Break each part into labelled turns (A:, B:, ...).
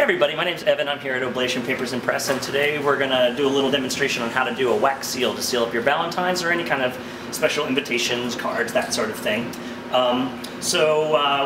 A: everybody, my name's Evan. I'm here at Oblation Papers and Press, and today we're going to do a little demonstration on how to do a wax seal to seal up your Valentines or any kind of special invitations, cards, that sort of thing.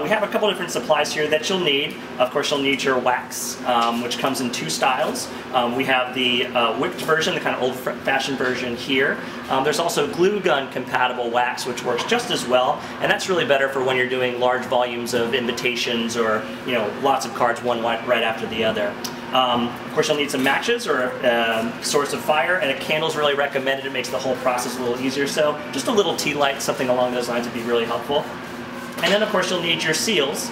A: We have a couple different supplies here that you'll need. Of course, you'll need your wax, which comes in two styles. We have the whipped version, the kind of old-fashioned version here. There's also glue gun compatible wax, which works just as well, and that's really better for when you're doing large volumes of invitations or, you know, lots of cards one right after the other. Of course, you'll need some matches or a source of fire, and a candle's really recommended. It makes the whole process a little easier, so just a little tea light, something along those lines would be really helpful. And then, of course, you'll need your seals,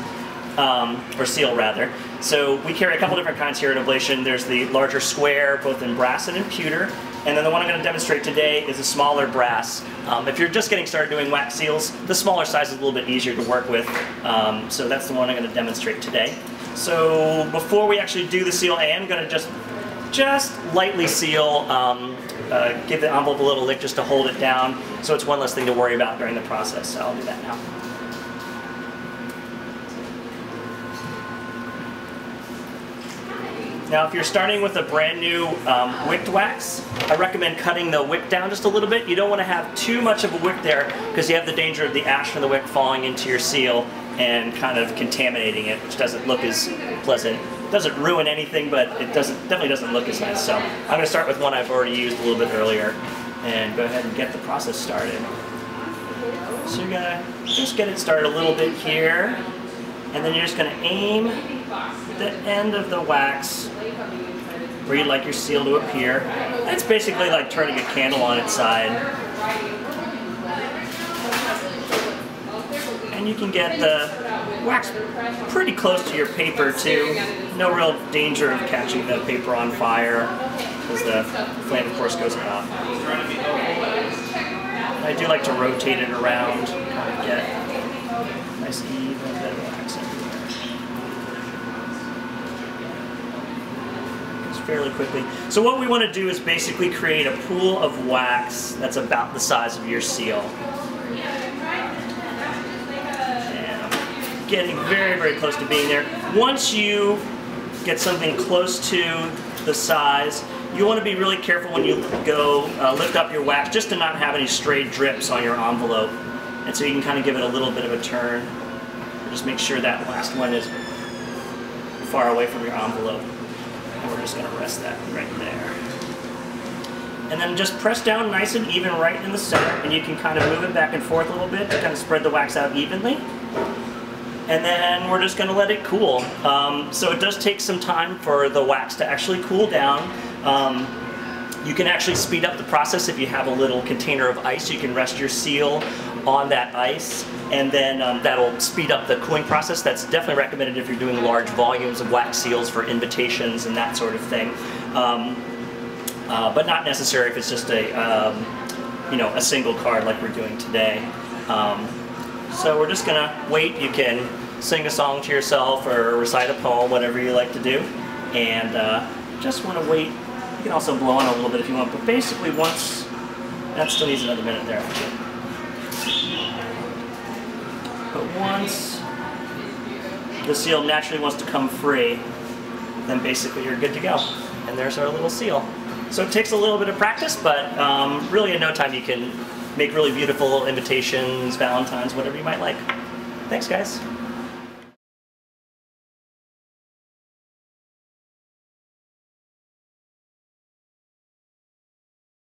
A: or seal rather. So we carry a couple different kinds here at Oblation. There's the larger square, both in brass and in pewter, and then the one I'm going to demonstrate today is a smaller brass. If you're just getting started doing wax seals, the smaller size is a little bit easier to work with, so that's the one I'm going to demonstrate today. So before we actually do the seal, I am going to just lightly seal, give the envelope a little lick just to hold it down, so it's one less thing to worry about during the process. So I'll do that now. Now, if you're starting with a brand new wicked wax, I recommend cutting the wick down just a little bit. You don't want to have too much of a wick there because you have the danger of the ash from the wick falling into your seal and kind of contaminating it, which doesn't look as pleasant. It doesn't ruin anything, but it definitely doesn't look as nice. So I'm going to start with one I've already used a little bit earlier and go ahead and get the process started. So you're going to just get it started a little bit here, and then you're just going to aim the end of the wax where you'd like your seal to appear. It's basically like turning a candle on its side. And you can get the wax pretty close to your paper too. No real danger of catching the paper on fire because the flame, of course, goes out. I do like to rotate it around, kind of get a nice even bit of wax everywhere. Fairly quickly. So what we want to do is basically create a pool of wax that's about the size of your seal. And I'm getting very, very close to being there. Once you get something close to the size, you want to be really careful when you go lift up your wax just to not have any stray drips on your envelope. And so you can kind of give it a little bit of a turn. Just make sure that last one is far away from your envelope. And we're just going to rest that right there. And then just press down nice and even right in the center, and you can kind of move it back and forth a little bit to kind of spread the wax out evenly. And then we're just going to let it cool. So it does take some time for the wax to actually cool down. You can actually speed up the process if you have a little container of ice. You can rest your seal on that ice, and then that'll speed up the cooling process. That's definitely recommended if you're doing large volumes of wax seals for invitations and that sort of thing. But not necessary if it's just a single card like we're doing today. So we're just gonna wait. You can sing a song to yourself or recite a poem, whatever you like to do, and just want to wait. You can also blow on a little bit if you want, but basically once, that still needs another minute there actually. But once the seal naturally wants to come free, then basically you're good to go. And there's our little seal. So it takes a little bit of practice, but really in no time you can make really beautiful invitations, Valentines, whatever you might like. Thanks, guys.